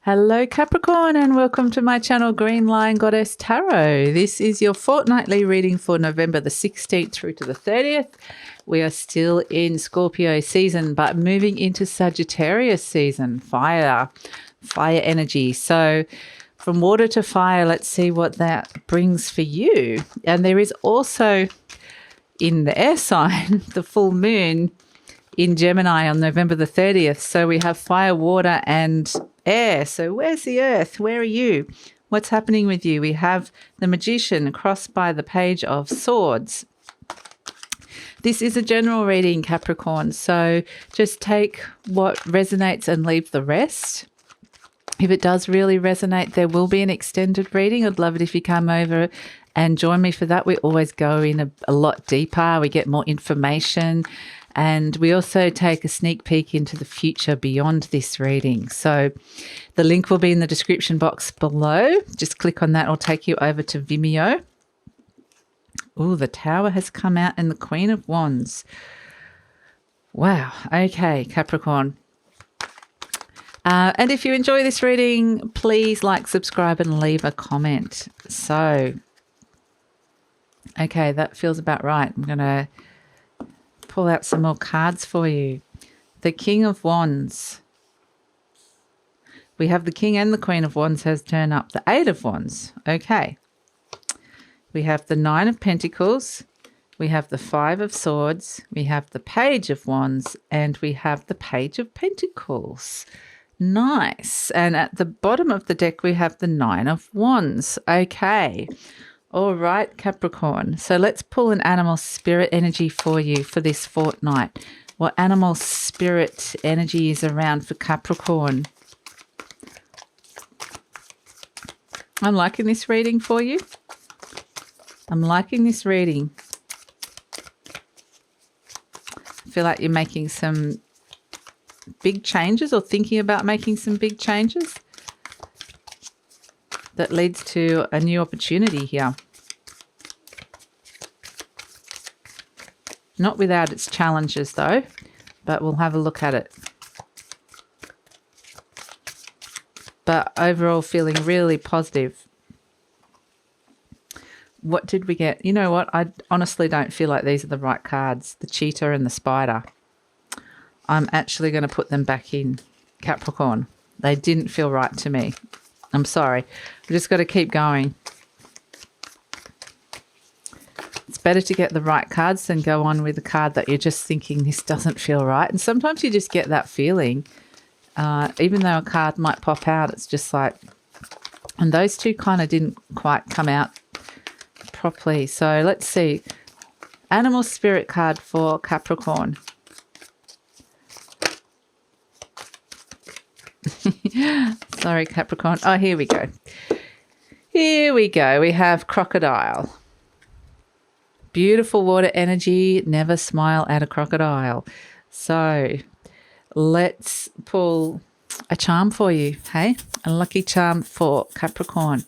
Hello Capricorn and welcome to my channel GreenLion Goddess Tarot. This is your fortnightly reading for November the 16th through to the 30th. We are still in Scorpio season but moving into Sagittarius season, fire energy. So from water to fire, let's see what that brings for you. And there is also in the air sign the full moon in Gemini on November the 30th. So we have fire, water and air. So where's the earth? Where are you? What's happening with you? We have the Magician crossed by the Page of Swords. This is a general reading, Capricorn. So just take what resonates and leave the rest. If it does really resonate, there will be an extended reading. I'd love it if you come over and join me for that. We always go in a lot deeper. We get more information. And we also take a sneak peek into the future beyond this reading. So the link will be in the description box below. Just click on that. It'll take you over to Vimeo. Oh, the Tower has come out and the Queen of Wands. Wow. Okay, Capricorn. And if you enjoy this reading, please like, subscribe and leave a comment. So, okay, that feels about right. I'm going to pull out some more cards for you. The King of Wands. We have the King and the Queen of Wands has turned up. The Eight of Wands. Okay. We have the Nine of Pentacles. We have the Five of Swords. We have the Page of Wands. And we have the Page of Pentacles. Nice. And at the bottom of the deck, we have the Nine of Wands. Okay. All right, Capricorn. So let's pull an animal spirit energy for you for this fortnight. What animal spirit energy is around for Capricorn? I'm liking this reading for you. I'm liking this reading. I feel like you're making some big changes or thinking about making some big changes. That leads to a new opportunity here. Not without its challenges though, but we'll have a look at it. But overall feeling really positive. What did we get? You know what? I honestly don't feel like these are the right cards. The cheetah and the spider. I'm actually going to put them back in, Capricorn. They didn't feel right to me. I'm sorry. We just got to keep going. It's better to get the right cards than go on with a card that you're just thinking this doesn't feel right. And sometimes you just get that feeling. Even though a card might pop out, it's just like... And those two kind of didn't quite come out properly. So let's see. Animal spirit card for Capricorn. Sorry, Capricorn. Oh, here we go. Here we go. We have crocodile. Beautiful water energy. Never smile at a crocodile. So let's pull a charm for you. Hey, a lucky charm for Capricorn.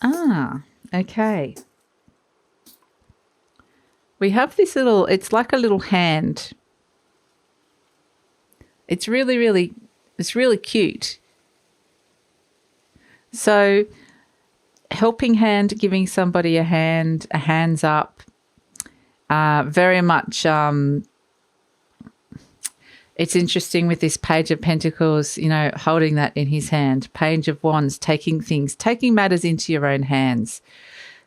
Ah, okay. We have this little, it's like a little hand. It's really cute. So helping hand, giving somebody a hand, a hands up, very much, it's interesting with this Page of Pentacles, you know, holding that in his hand, Page of Wands, taking matters into your own hands.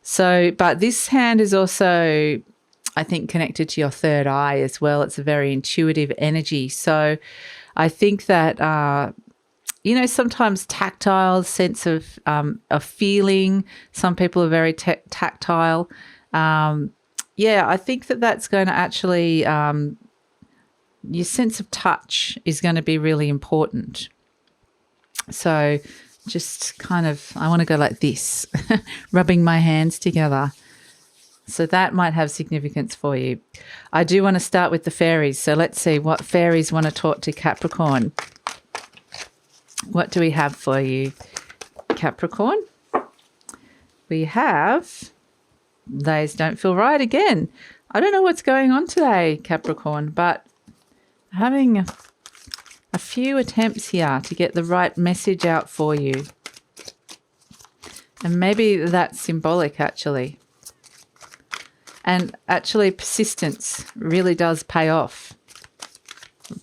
So, but this hand is also, I think, connected to your third eye as well. It's a very intuitive energy. So I think that, you know, sometimes tactile sense of feeling. Some people are very tactile. Yeah, I think that that's going to actually, your sense of touch is going to be really important. So just kind of, I want to go like this, rubbing my hands together. So that might have significance for you. I do want to start with the fairies. So let's see what fairies want to talk to Capricorn. What do we have for you, Capricorn? We have, those don't feel right again. I don't know what's going on today, Capricorn, but having a few attempts here to get the right message out for you. And maybe that's symbolic, actually. And actually, persistence really does pay off.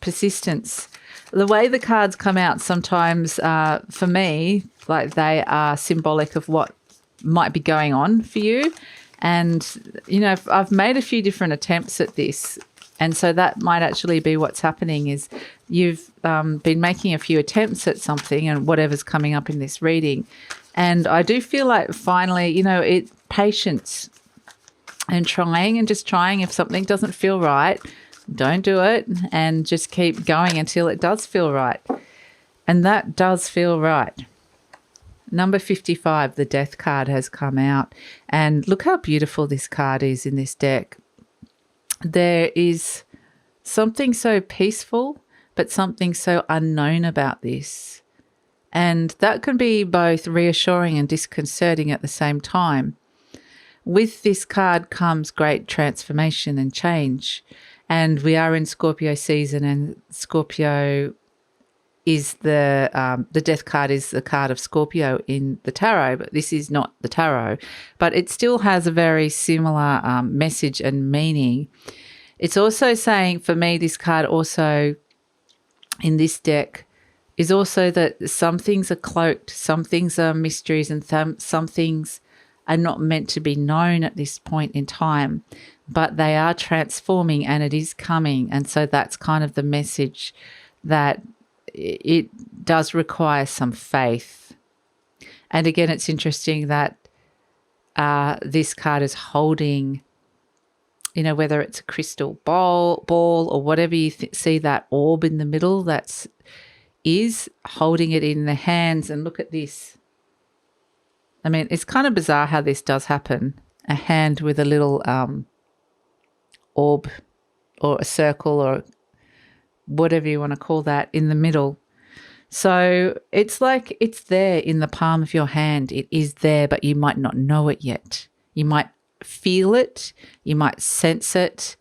Persistence. The way the cards come out sometimes, for me, like they are symbolic of what might be going on for you. And, you know, I've made a few different attempts at this. And so that might actually be what's happening is you've been making a few attempts at something and whatever's coming up in this reading. And I do feel like finally, you know, patience and trying and just trying. If something doesn't feel right, don't do it and just keep going until it does feel right. And that does feel right. Number 55, the Death card has come out. And look how beautiful this card is in this deck. There is something so peaceful, but something so unknown about this. And that can be both reassuring and disconcerting at the same time. With this card comes great transformation and change. And we are in Scorpio season, and Scorpio is the Death card is the card of Scorpio in the tarot, but this is not the tarot. But it still has a very similar message and meaning. It's also saying, for me, this card also in this deck is also that some things are cloaked, some things are mysteries, and some things are not meant to be known at this point in time, but they are transforming and it is coming. And so that's kind of the message, that it does require some faith. And again, it's interesting that this card is holding, you know, whether it's a crystal ball or whatever you see, that orb in the middle is holding it in the hands. And look at this. I mean, it's kind of bizarre how this does happen. A hand with a little orb or a circle or whatever you want to call that in the middle. So it's like it's there in the palm of your hand. It is there, but you might not know it yet. You might feel it, you might sense it,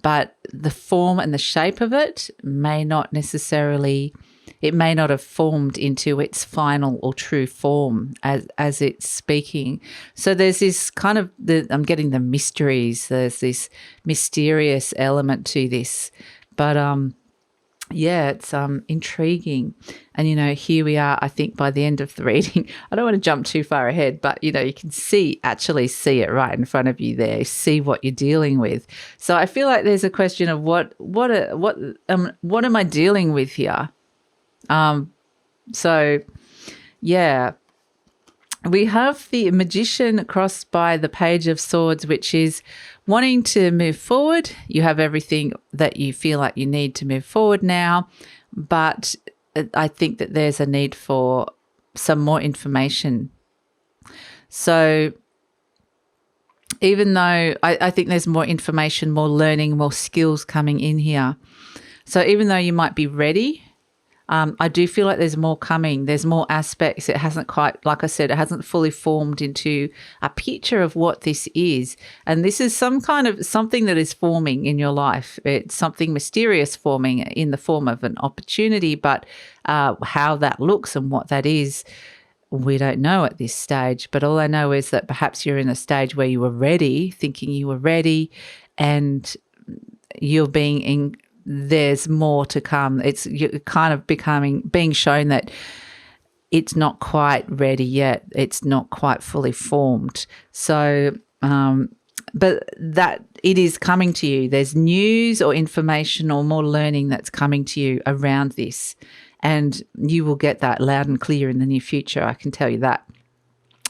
but the form and the shape of it may not necessarily, it may not have formed into its final or true form as it's speaking. So there's this kind of, I'm getting the mysteries, there's this mysterious element to this. But yeah, it's intriguing. And, you know, here we are, I think, by the end of the reading. I don't want to jump too far ahead, but, you know, you can actually see it right in front of you there, see what you're dealing with. So I feel like there's a question of what am I dealing with here? So, yeah, we have the Magician crossed by the Page of Swords, which is wanting to move forward. You have everything that you feel like you need to move forward now, but I think that there's a need for some more information. So even though I think there's more information, more learning, more skills coming in here. So even though you might be ready, I do feel like there's more coming. There's more aspects. It hasn't quite, like I said, it hasn't fully formed into a picture of what this is. And this is some kind of something that is forming in your life. It's something mysterious forming in the form of an opportunity, but how that looks and what that is, we don't know at this stage. But all I know is that perhaps you're in a stage where you were ready, thinking you were ready, and you're there's more to come. You're kind of being shown that it's not quite ready yet. It's not quite fully formed. So, but that it is coming to you. There's news or information or more learning that's coming to you around this. And you will get that loud and clear in the near future. I can tell you that.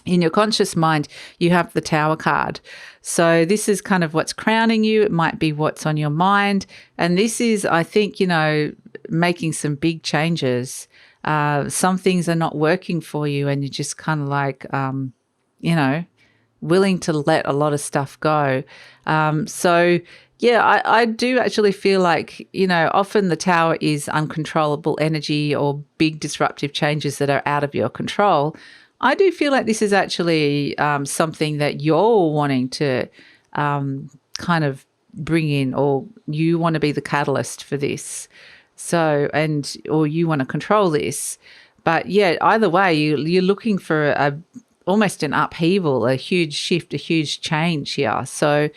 In your conscious mind, you have the Tower card. So this is kind of what's crowning you. It might be what's on your mind. And this is, I think, you know, making some big changes. Some things are not working for you and you're just kind of like, you know, willing to let a lot of stuff go. So, yeah, I do actually feel like, you know, often the Tower is uncontrollable energy or big disruptive changes that are out of your control. I do feel like this is actually something that you're wanting to kind of bring in, or you want to be the catalyst for this. So, or you want to control this. But yeah, either way, you're looking for almost an upheaval, a huge shift, a huge change here. So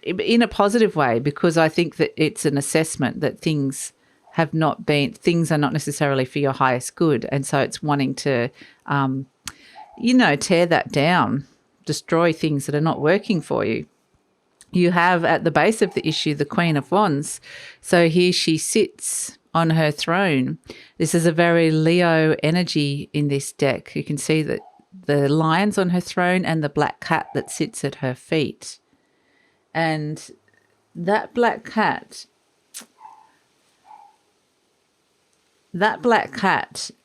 in a positive way, because I think that it's an assessment that things are not necessarily for your highest good. And so it's wanting to, tear that down, destroy things that are not working for you. You have at the base of the issue the Queen of Wands. So here she sits on her throne. This is a very Leo energy in this deck. You can see that the lions on her throne and the black cat that sits at her feet. And that black cat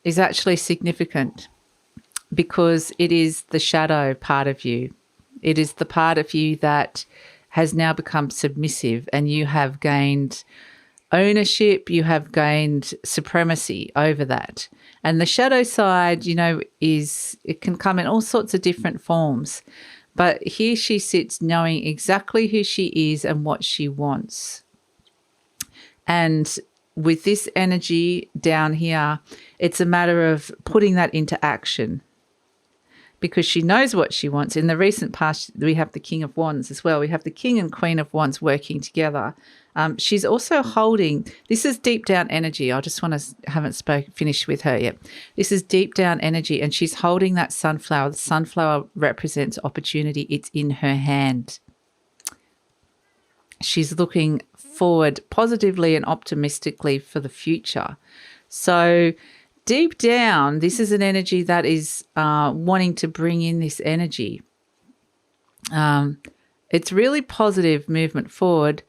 is actually significant because it is the shadow part of you. It is the part of you that has now become submissive, and you have gained ownership, you have gained supremacy over that. And the shadow side, it can come in all sorts of different forms. But here she sits knowing exactly who she is and what she wants. And with this energy down here, it's a matter of putting that into action, because she knows what she wants. In the recent past, we have the King of Wands as well. We have the King and Queen of Wands working together. She's also holding, this is deep down energy. I just haven't finished with her yet. This is deep down energy, and she's holding that sunflower. The sunflower represents opportunity. It's in her hand. She's looking forward positively and optimistically for the future. So deep down, this is an energy that is wanting to bring in this energy. It's really positive movement forward.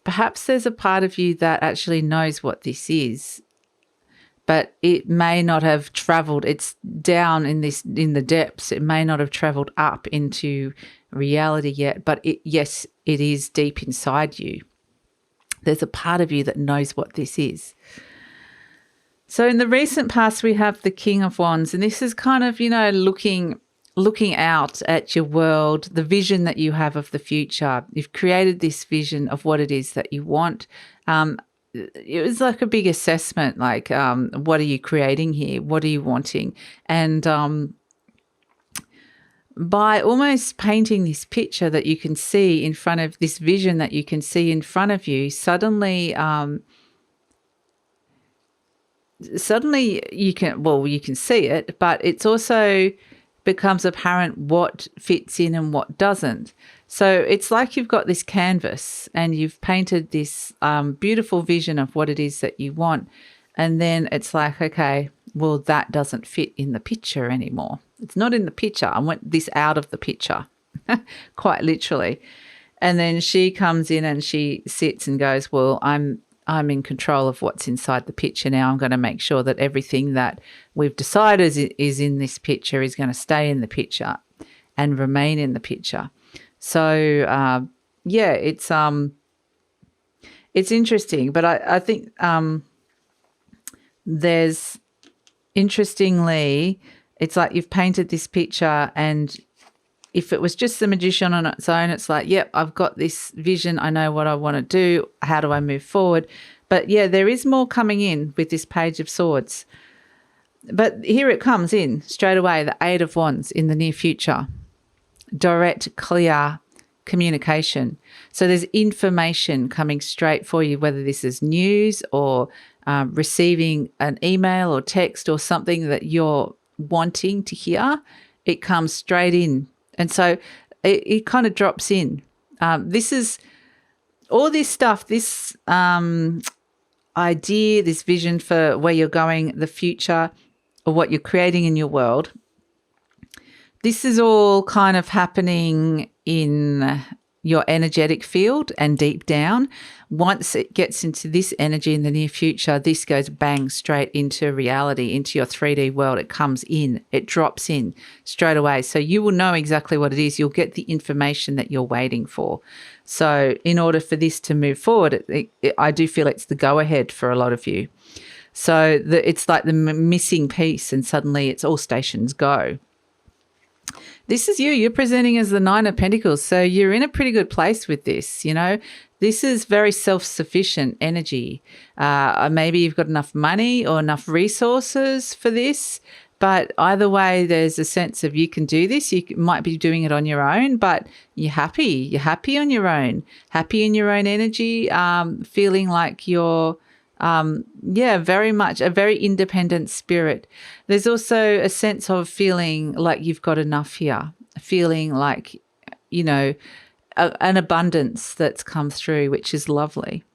Perhaps there's a part of you that actually knows what this is, but it may not have traveled. It's down in the depths. It may not have traveled up into reality yet, but yes, it is deep inside you. There's a part of you that knows what this is. So in the recent past, we have the King of Wands, and this is kind of, looking out at your world, the vision that you have of the future. You've created this vision of what it is that you want. It was like a big assessment, like what are you creating here? What are you wanting? And by almost painting this picture that you can see in front of this vision that you can see in front of you, suddenly you can see it, but it's also becomes apparent what fits in and what doesn't. So it's like you've got this canvas and you've painted this beautiful vision of what it is that you want. And then it's like, okay, well, that doesn't fit in the picture anymore. It's not in the picture. I want this out of the picture, quite literally. And then she comes in and she sits and goes, well, I'm in control of what's inside the picture now. I'm going to make sure that everything that we've decided is in this picture is going to stay in the picture and remain in the picture. So, it's interesting. But I think there's, interestingly, it's like you've painted this picture, and if it was just the Magician on its own, it's like, yep, I've got this vision. I know what I want to do. How do I move forward? But yeah, there is more coming in with this Page of Swords. But here it comes in straight away, the Eight of Wands in the near future. Direct, clear communication. So there's information coming straight for you, whether this is news or receiving an email or text or something that you're wanting to hear. It comes straight in. And so it kind of drops in. This is all this stuff, this idea, this vision for where you're going, the future, or what you're creating in your world. This is all kind of happening in your energetic field and deep down. Once it gets into this energy in the near future, this goes bang straight into reality, into your 3D world. It comes in, it drops in straight away. So you will know exactly what it is. You'll get the information that you're waiting for. So in order for this to move forward, I do feel it's the go-ahead for a lot of you. So it's like the missing piece, and suddenly it's all stations go. this is you. You're presenting as the Nine of Pentacles. So you're in a pretty good place with this, you know. This is very self-sufficient energy. Maybe you've got enough money or enough resources for this. But either way, there's a sense of you can do this. You might be doing it on your own, but you're happy. You're happy on your own, happy in your own energy, feeling like you're, very much a very independent spirit. There's also a sense of feeling like you've got enough here, feeling like, you know, an abundance that's come through, which is lovely.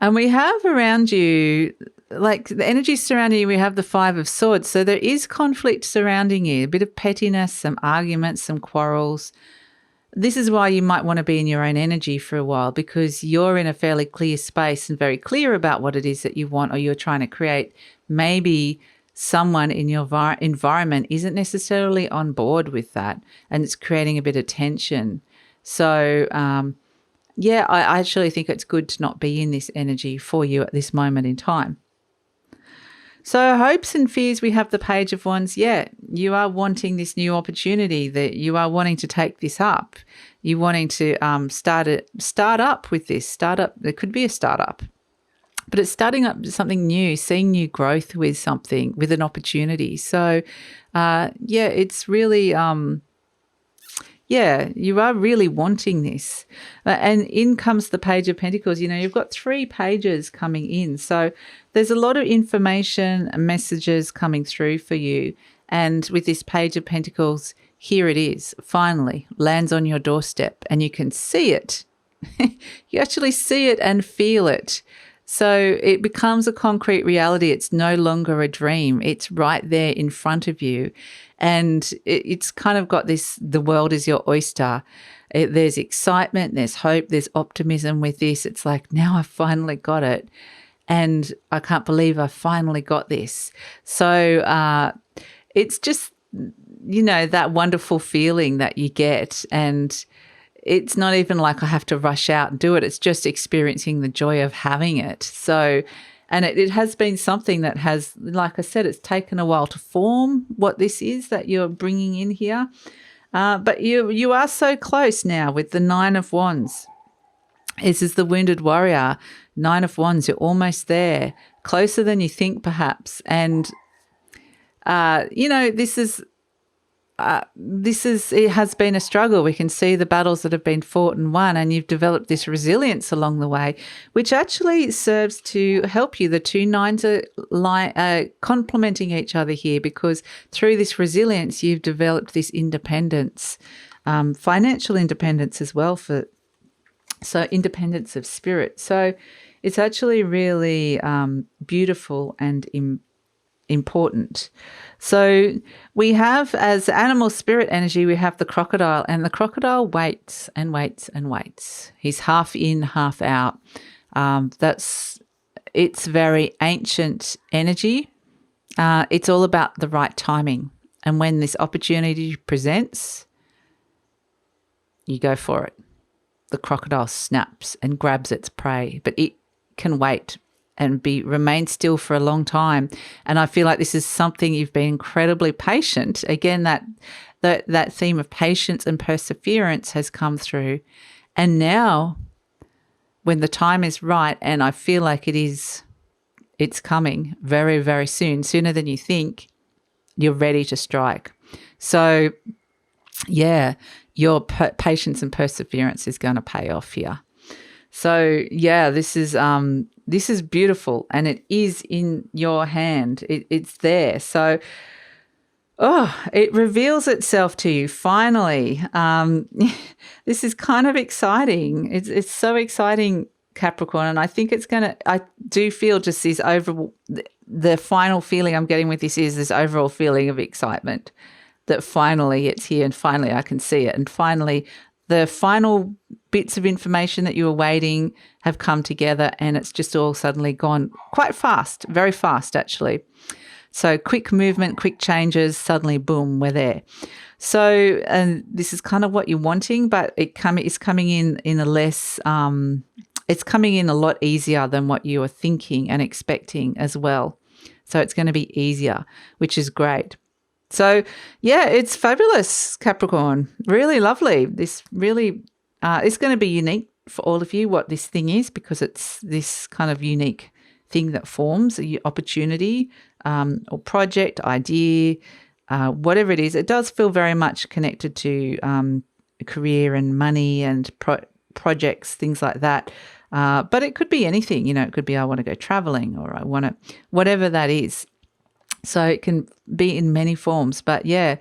And we have around you, like the energy surrounding you, we have the Five of Swords. So there is conflict surrounding you, a bit of pettiness, some arguments, some quarrels. This is why you might want to be in your own energy for a while, because you're in a fairly clear space and very clear about what it is that you want or you're trying to create. Maybe someone in your environment isn't necessarily on board with that, and it's creating a bit of tension. So, I actually think it's good to not be in this energy for you at this moment in time. So hopes and fears, we have the Page of Wands. Yeah, you are wanting this new opportunity, that you are wanting to take this up. You're wanting to start up with this. There could be a startup, but it's starting up something new, seeing new growth with something, with an opportunity. So, it's really... you are really wanting this. And in comes the Page of Pentacles. You know, you've got 3 pages coming in. So there's a lot of information and messages coming through for you. And with this Page of Pentacles, here it is, finally, lands on your doorstep and you can see it. You actually see it and feel it. So it becomes a concrete reality. It's no longer a dream. It's right there in front of you. And it's kind of got this, the world is your oyster. There's excitement, there's hope, there's optimism with this. It's like, now I've finally got it. And I can't believe I finally got this. So it's just, you know, that wonderful feeling that you get. And it's not even like I have to rush out and do it. It's just experiencing the joy of having it. So, and it has been something that has, like I said, it's taken a while to form what this is that you're bringing in here. But you are so close now with the Nine of Wands. This is the Wounded Warrior. Nine of Wands, you're almost there, closer than you think perhaps. And, it has been a struggle. We can see the battles that have been fought and won, and you've developed this resilience along the way, which actually serves to help you. The 2 nines are complementing each other here, because through this resilience, you've developed this independence, financial independence as well, so independence of spirit. So it's actually really beautiful and important. So we have, as animal spirit energy, we have the crocodile, and the crocodile waits and waits and waits. He's half in, half out. It's very ancient energy. It's all about the right timing. And when this opportunity presents, you go for it. The crocodile snaps and grabs its prey, but it can wait and remain still for a long time. And I feel like this is something you've been incredibly patient. Again, that theme of patience and perseverance has come through. And now, when the time is right, and I feel like it's coming very, very soon, sooner than you think, you're ready to strike. So, yeah, your patience and perseverance is going to pay off here. So, yeah, this is beautiful, and it is in your hand. It's there. So, it reveals itself to you finally. This is kind of exciting. It's so exciting, Capricorn, and I think I do feel just this overall, the final feeling I'm getting with this is this overall feeling of excitement that finally it's here and finally I can see it, and finally the final bits of information that you were waiting have come together, and it's just all suddenly gone quite fast, very fast actually. So quick movement, quick changes, suddenly boom, we're there. So, and this is kind of what you're wanting, but it's coming in a less, it's coming in a lot easier than what you were thinking and expecting as well. So it's going to be easier, which is great. So, yeah, it's fabulous, Capricorn. Really lovely. This really is going to be unique for all of you what this thing is, because it's this kind of unique thing that forms a opportunity or project, idea, whatever it is. It does feel very much connected to career and money and projects, things like that. But it could be anything. You know, it could be I want to go traveling, or I want to, whatever that is. So it can be in many forms. But yeah,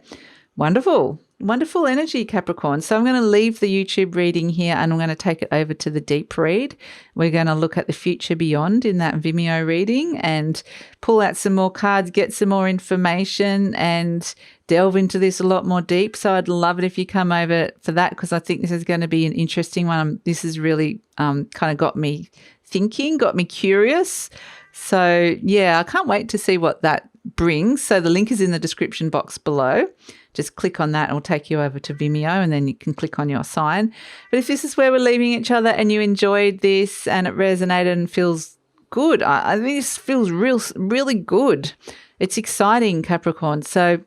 wonderful. Wonderful energy, Capricorn. So I'm going to leave the YouTube reading here and I'm going to take it over to the deep read. We're going to look at the future beyond in that Vimeo reading and pull out some more cards, get some more information and delve into this a lot more deep. So I'd love it if you come over for that, because I think this is going to be an interesting one. This has really kind of got me thinking, got me curious. So yeah, I can't wait to see what that brings. So the link is in the description box below. Just click on that and it'll take you over to Vimeo, and then you can click on your sign. But if this is where we're leaving each other and you enjoyed this and it resonated and feels good, I think this feels really good. It's exciting, Capricorn. So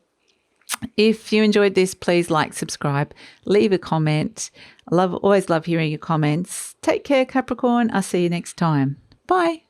if you enjoyed this, please like, subscribe, leave a comment. Always love hearing your comments. Take care, Capricorn. I'll see you next time. Bye.